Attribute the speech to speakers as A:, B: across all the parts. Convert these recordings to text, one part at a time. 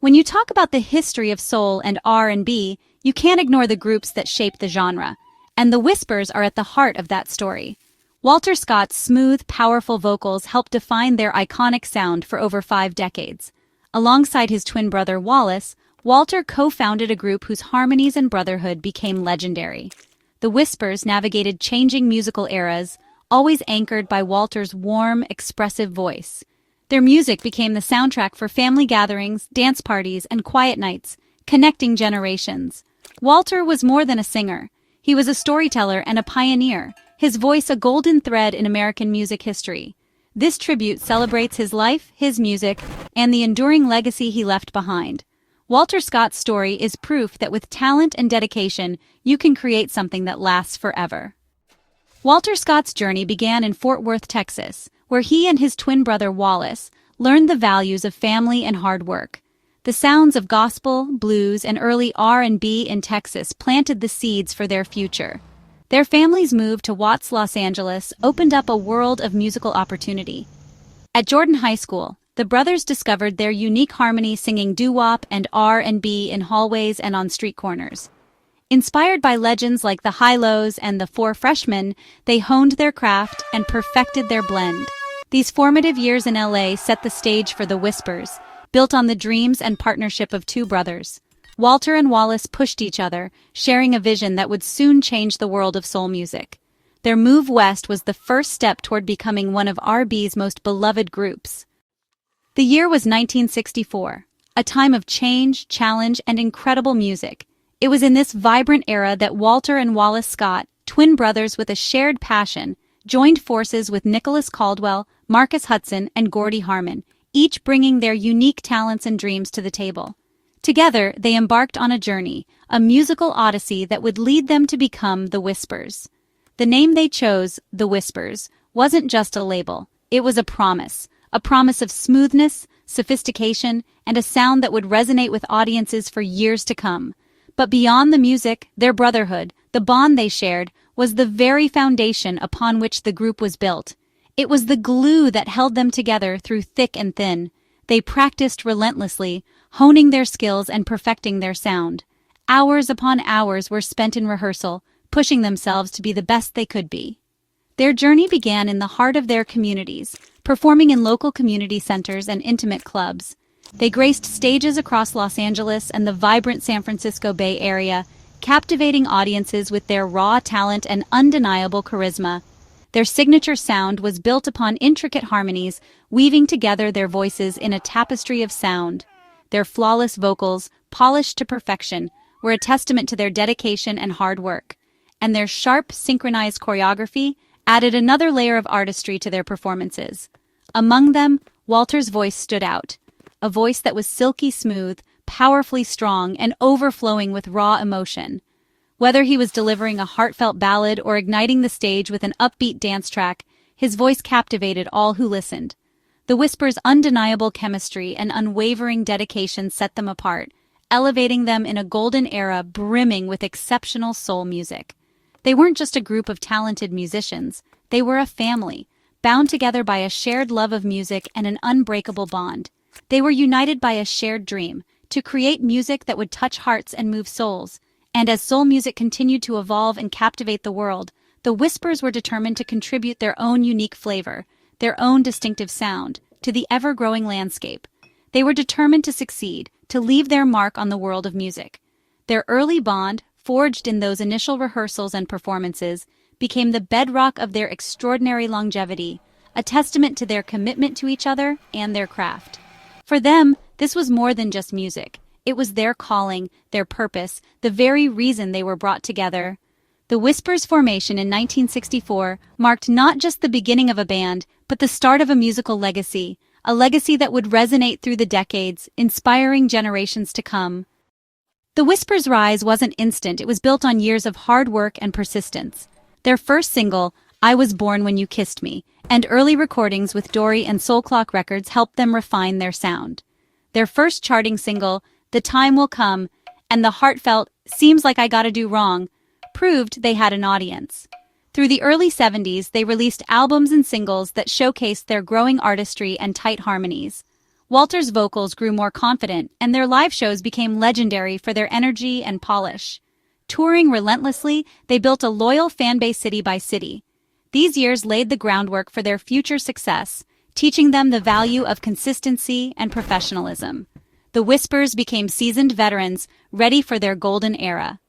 A: When you talk about the history of soul and R&B, you can't ignore the groups that shaped the genre, and the Whispers are at the heart of that story. Walter Scott's smooth, powerful vocals helped define their iconic sound for over 5 decades. Alongside his twin brother Wallace, Walter co-founded a group whose harmonies and brotherhood became legendary. The Whispers navigated changing musical eras, always anchored by Walter's warm, expressive voice. Their music became the soundtrack for family gatherings, dance parties, and quiet nights, connecting generations. Walter was more than a singer. He was a storyteller and a pioneer, his voice a golden thread in American music history. This tribute celebrates his life, his music, and the enduring legacy he left behind. Walter Scott's story is proof that with talent and dedication, you can create something that lasts forever. Walter Scott's journey began in Fort Worth, Texas, where he and his twin brother Wallace learned the values of family and hard work. The sounds of gospel, blues, and early R&B in Texas planted the seeds for their future. Their families moved to Watts, Los Angeles, opened up a world of musical opportunity. At Jordan High School, the brothers discovered their unique harmony singing doo-wop and R&B in hallways and on street corners. Inspired by legends like the Hi-Lo's and the Four Freshmen, they honed their craft and perfected their blend. These formative years in LA set the stage for the Whispers, built on the dreams and partnership of two brothers. Walter and Wallace pushed each other, sharing a vision that would soon change the world of soul music. Their move west was the first step toward becoming one of R&B's most beloved groups. The year was 1964, a time of change, challenge, and incredible music. It was in this vibrant era that Walter and Wallace Scott, twin brothers with a shared passion, joined forces with Nicholas Caldwell, Marcus Hudson, and Gordy Harmon, each bringing their unique talents and dreams to the table. Together, they embarked on a journey, a musical odyssey that would lead them to become the Whispers. The name they chose, the Whispers, wasn't just a label. It was a promise of smoothness, sophistication, and a sound that would resonate with audiences for years to come. But beyond the music, their brotherhood, the bond they shared, was the very foundation upon which the group was built. It was the glue that held them together through thick and thin. They practiced relentlessly, honing their skills and perfecting their sound. Hours upon hours were spent in rehearsal, pushing themselves to be the best they could be. Their journey began in the heart of their communities, performing in local community centers and intimate clubs. They graced stages across Los Angeles and the vibrant San Francisco Bay Area, captivating audiences with their raw talent and undeniable charisma. Their signature sound was built upon intricate harmonies, weaving together their voices in a tapestry of sound. Their flawless vocals, polished to perfection, were a testament to their dedication and hard work. And their sharp, synchronized choreography added another layer of artistry to their performances. Among them, Walter's voice stood out, a voice that was silky smooth, powerfully strong, and overflowing with raw emotion. Whether he was delivering a heartfelt ballad or igniting the stage with an upbeat dance track, his voice captivated all who listened. The Whispers' undeniable chemistry and unwavering dedication set them apart, elevating them in a golden era brimming with exceptional soul music. They weren't just a group of talented musicians, they were a family, bound together by a shared love of music and an unbreakable bond. They were united by a shared dream, to create music that would touch hearts and move souls. And as soul music continued to evolve and captivate the world, the Whispers were determined to contribute their own unique flavor, their own distinctive sound, to the ever-growing landscape. They were determined to succeed, to leave their mark on the world of music. Their early bond, forged in those initial rehearsals and performances, became the bedrock of their extraordinary longevity, a testament to their commitment to each other and their craft. For them, this was more than just music. It was their calling, their purpose, the very reason they were brought together. The Whispers' formation in 1964 marked not just the beginning of a band, but the start of a musical legacy, a legacy that would resonate through the decades, inspiring generations to come. The Whispers' rise wasn't instant, it was built on years of hard work and persistence. Their first single, I Was Born When You Kissed Me, and early recordings with Dory and Soul Clock Records helped them refine their sound. Their first charting single, The Time Will Come, and the heartfelt Seems Like I Gotta Do Wrong, proved they had an audience. Through the early 70s, they released albums and singles that showcased their growing artistry and tight harmonies. Walter's vocals grew more confident, and their live shows became legendary for their energy and polish. Touring relentlessly, they built a loyal fan base city by city. These years laid the groundwork for their future success, teaching them the value of consistency and professionalism. The Whispers became seasoned veterans, ready for their golden era.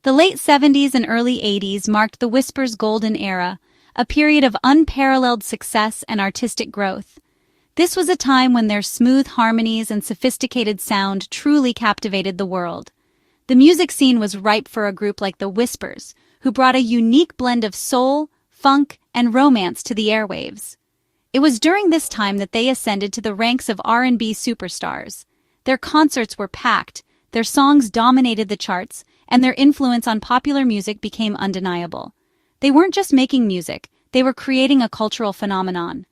A: The late 70s and early 80s marked the Whispers' golden era, a period of unparalleled success and artistic growth. This was a time when their smooth harmonies and sophisticated sound truly captivated the world. The music scene was ripe for a group like the Whispers, who brought a unique blend of soul, funk, and romance to the airwaves. It was during this time that they ascended to the ranks of R&B superstars. Their concerts were packed, their songs dominated the charts, and their influence on popular music became undeniable. They weren't just making music, they were creating a cultural phenomenon.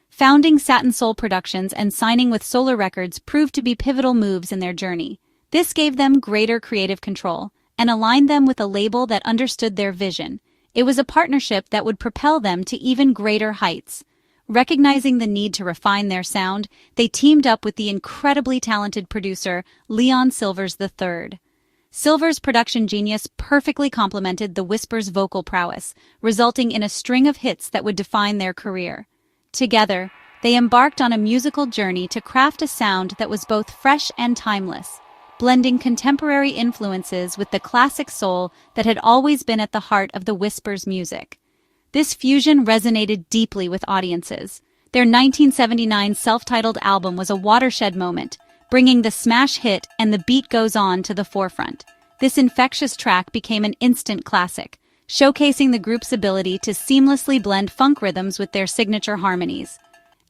A: Founding Satin Soul Productions and signing with Solar Records proved to be pivotal moves in their journey. This gave them greater creative control and aligned them with a label that understood their vision. It was a partnership that would propel them to even greater heights. Recognizing the need to refine their sound, they teamed up with the incredibly talented producer Leon Silvers III. Silver's production genius perfectly complemented the Whispers' vocal prowess, resulting in a string of hits that would define their career. Together, they embarked on a musical journey to craft a sound that was both fresh and timeless, blending contemporary influences with the classic soul that had always been at the heart of the Whispers' music. This fusion resonated deeply with audiences. Their 1979 self-titled album was a watershed moment, bringing the smash hit "And the Beat Goes On" to the forefront. This infectious track became an instant classic, showcasing the group's ability to seamlessly blend funk rhythms with their signature harmonies.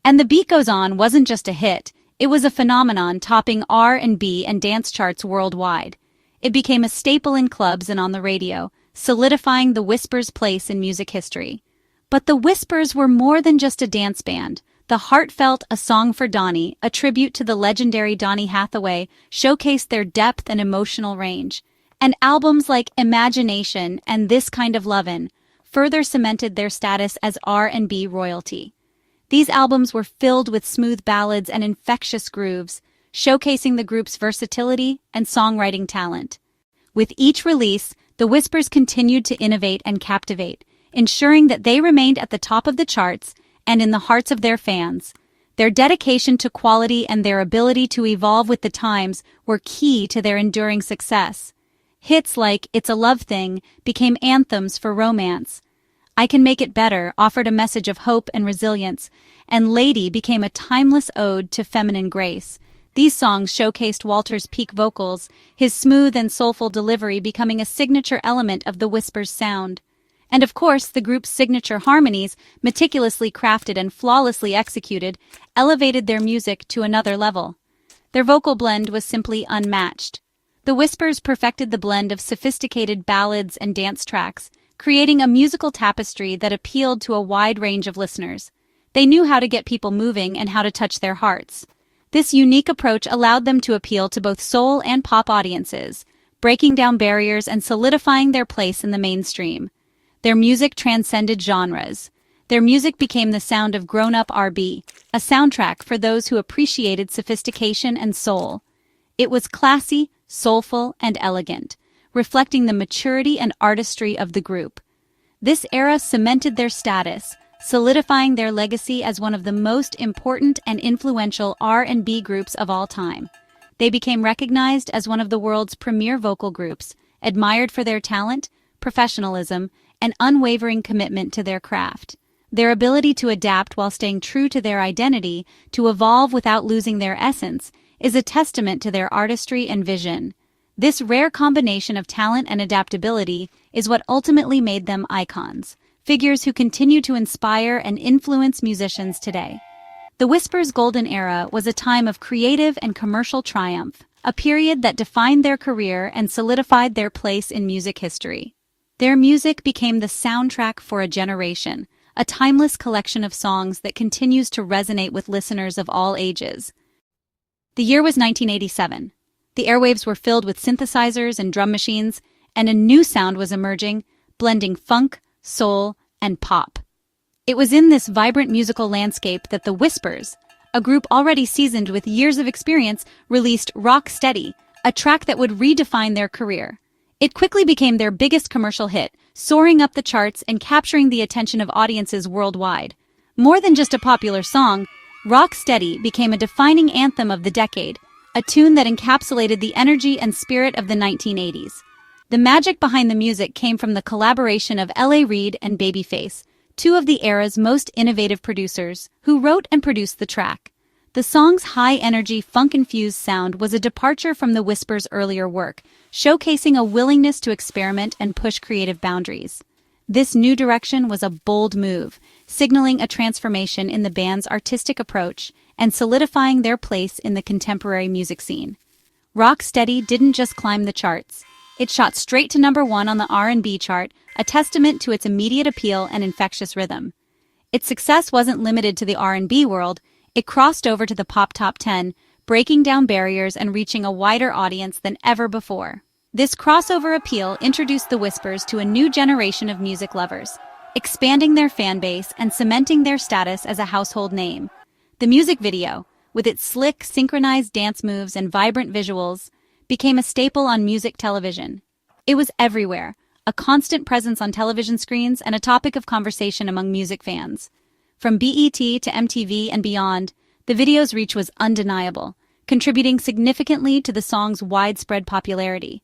A: "And the Beat Goes On" wasn't just a hit, it was a phenomenon topping R&B and dance charts worldwide. It became a staple in clubs and on the radio, solidifying the Whispers' place in music history. But the Whispers were more than just a dance band. The heartfelt "A Song for Donny," a tribute to the legendary Donny Hathaway, showcased their depth and emotional range. And albums like "Imagination" and "This Kind of Lovin'" further cemented their status as R&B royalty. These albums were filled with smooth ballads and infectious grooves, showcasing the group's versatility and songwriting talent. With each release, the Whispers continued to innovate and captivate, ensuring that they remained at the top of the charts and in the hearts of their fans. Their dedication to quality and their ability to evolve with the times were key to their enduring success. Hits like "It's a Love Thing" became anthems for romance. "I Can Make It Better" offered a message of hope and resilience, and "Lady" became a timeless ode to feminine grace. These songs showcased Walter's peak vocals, his smooth and soulful delivery becoming a signature element of the Whispers' sound. And of course, the group's signature harmonies, meticulously crafted and flawlessly executed, elevated their music to another level. Their vocal blend was simply unmatched. The Whispers perfected the blend of sophisticated ballads and dance tracks, creating a musical tapestry that appealed to a wide range of listeners. They knew how to get people moving and how to touch their hearts. This unique approach allowed them to appeal to both soul and pop audiences, breaking down barriers and solidifying their place in the mainstream. Their music transcended genres. Their music became the sound of grown-up R&B, a soundtrack for those who appreciated sophistication and soul. It was classy, soulful, and elegant, reflecting the maturity and artistry of the group. This era cemented their status, solidifying their legacy as one of the most important and influential R&B groups of all time. They became recognized as one of the world's premier vocal groups, admired for their talent, professionalism, and unwavering commitment to their craft. Their ability to adapt while staying true to their identity, to evolve without losing their essence, is a testament to their artistry and vision. This rare combination of talent and adaptability is what ultimately made them icons, figures who continue to inspire and influence musicians today. The Whispers' golden era was a time of creative and commercial triumph, a period that defined their career and solidified their place in music history. Their music became the soundtrack for a generation, a timeless collection of songs that continues to resonate with listeners of all ages. The year was 1987. The airwaves were filled with synthesizers and drum machines, and a new sound was emerging, blending funk, soul, and pop. It was in this vibrant musical landscape that the Whispers, a group already seasoned with years of experience, released Rock Steady, a track that would redefine their career. It quickly became their biggest commercial hit, soaring up the charts and capturing the attention of audiences worldwide. More than just a popular song, Rock Steady became a defining anthem of the decade, a tune that encapsulated the energy and spirit of the 1980s. The magic behind the music came from the collaboration of L.A. Reid and Babyface, two of the era's most innovative producers, who wrote and produced the track. The song's high-energy, funk-infused sound was a departure from the Whispers' earlier work, showcasing a willingness to experiment and push creative boundaries. This new direction was a bold move, signaling a transformation in the band's artistic approach and solidifying their place in the contemporary music scene. Rock Steady didn't just climb the charts. It shot straight to #1 on the R&B chart, a testament to its immediate appeal and infectious rhythm. Its success wasn't limited to the R&B world. It crossed over to the pop top 10, breaking down barriers and reaching a wider audience than ever before. This crossover appeal introduced the Whispers to a new generation of music lovers, expanding their fan base and cementing their status as a household name. The music video, with its slick, synchronized dance moves and vibrant visuals, became a staple on music television. It was everywhere, a constant presence on television screens and a topic of conversation among music fans. From BET to MTV and beyond, the video's reach was undeniable, contributing significantly to the song's widespread popularity.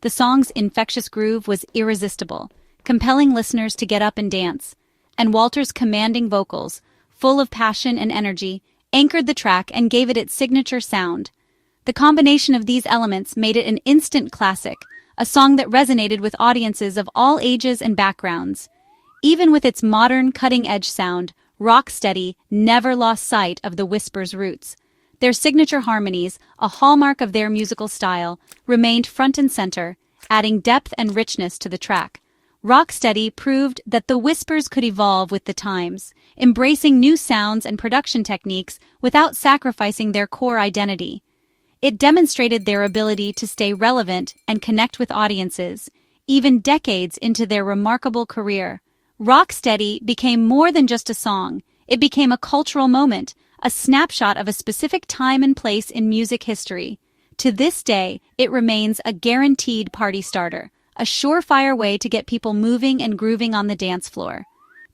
A: The song's infectious groove was irresistible, compelling listeners to get up and dance, and Walter's commanding vocals, full of passion and energy, anchored the track and gave it its signature sound. The combination of these elements made it an instant classic, a song that resonated with audiences of all ages and backgrounds. Even with its modern, cutting-edge sound, Rock Steady never lost sight of the Whispers' roots. Their signature harmonies, a hallmark of their musical style, remained front and center, adding depth and richness to the track. Rock Steady proved that the Whispers could evolve with the times, embracing new sounds and production techniques without sacrificing their core identity. It demonstrated their ability to stay relevant and connect with audiences, even decades into their remarkable career. Rock Steady became more than just a song. It became a cultural moment, a snapshot of a specific time and place in music history. To this day, it remains a guaranteed party starter, a surefire way to get people moving and grooving on the dance floor.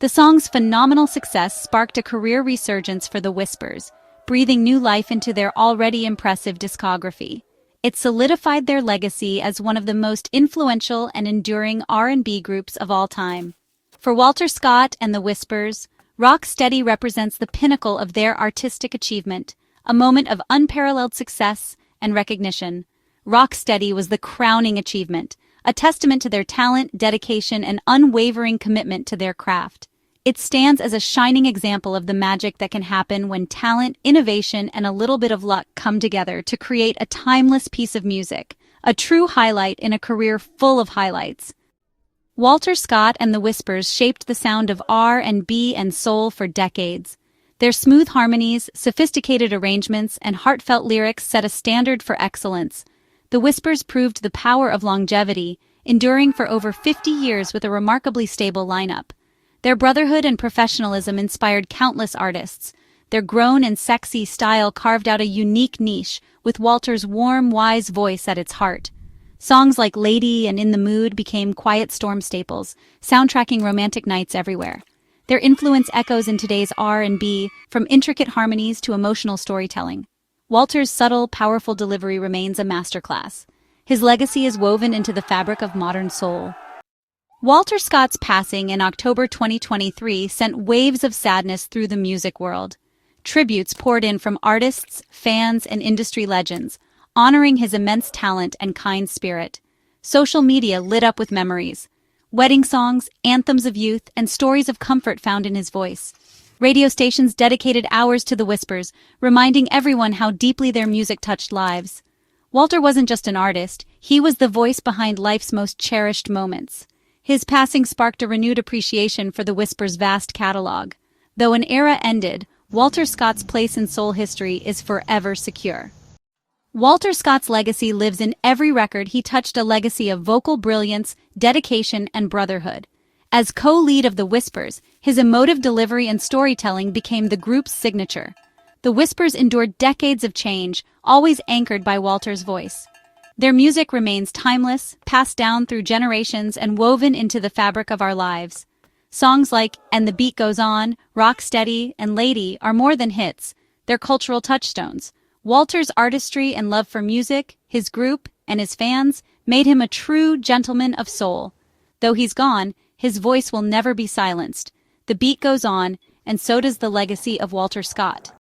A: The song's phenomenal success sparked a career resurgence for the Whispers, breathing new life into their already impressive discography. It solidified their legacy as one of the most influential and enduring R&B groups of all time. For WalterScott and the Whispers, Rock Steady represents the pinnacle of their artistic achievement, a moment of unparalleled success and recognition. Rock Steady was the crowning achievement, a testament to their talent, dedication, and unwavering commitment to their craft. It stands as a shining example of the magic that can happen when talent, innovation, and a little bit of luck come together to create a timeless piece of music, a true highlight in a career full of highlights. WalterScott and the Whispers shaped the sound of R&B and soul for decades. Their smooth harmonies, sophisticated arrangements, and heartfelt lyrics set a standard for excellence. The Whispers proved the power of longevity, enduring for over 50 years with a remarkably stable lineup. Their brotherhood and professionalism inspired countless artists. Their grown and sexy style carved out a unique niche, with Walter's warm, wise voice at its heart. Songs like Lady and In the Mood became quiet storm staples, soundtracking romantic nights everywhere. Their influence echoes in today's R&B, from intricate harmonies to emotional storytelling. Walter's subtle, powerful delivery remains a masterclass. His legacy is woven into the fabric of modern soul. WalterScott's passing in October 2023 sent waves of sadness through the music world. Tributes poured in from artists, fans, and industry legends, honoring his immense talent and kind spirit. Social media lit up with memories, wedding songs, anthems of youth, and stories of comfort found in his voice. Radio stations dedicated hours to the Whispers, reminding everyone how deeply their music touched lives. Walter wasn't just an artist, he was the voice behind life's most cherished moments. His passing sparked a renewed appreciation for the Whispers' vast catalog. Though an era ended, WalterScott's place in soul history is forever secure. WalterScott's legacy lives in every record he touched, a legacy of vocal brilliance, dedication, and brotherhood. As co-lead of the Whispers, his emotive delivery and storytelling became the group's signature. The Whispers endured decades of change, always anchored by Walter's voice. Their music remains timeless, passed down through generations and woven into the fabric of our lives. Songs like "And the Beat Goes On," "Rock Steady," and "Lady" are more than hits, they're cultural touchstones. Walter's artistry and love for music, his group, and his fans made him a true gentleman of soul. Though he's gone, his voice will never be silenced. The beat goes on, and so does the legacy of Walter Scott.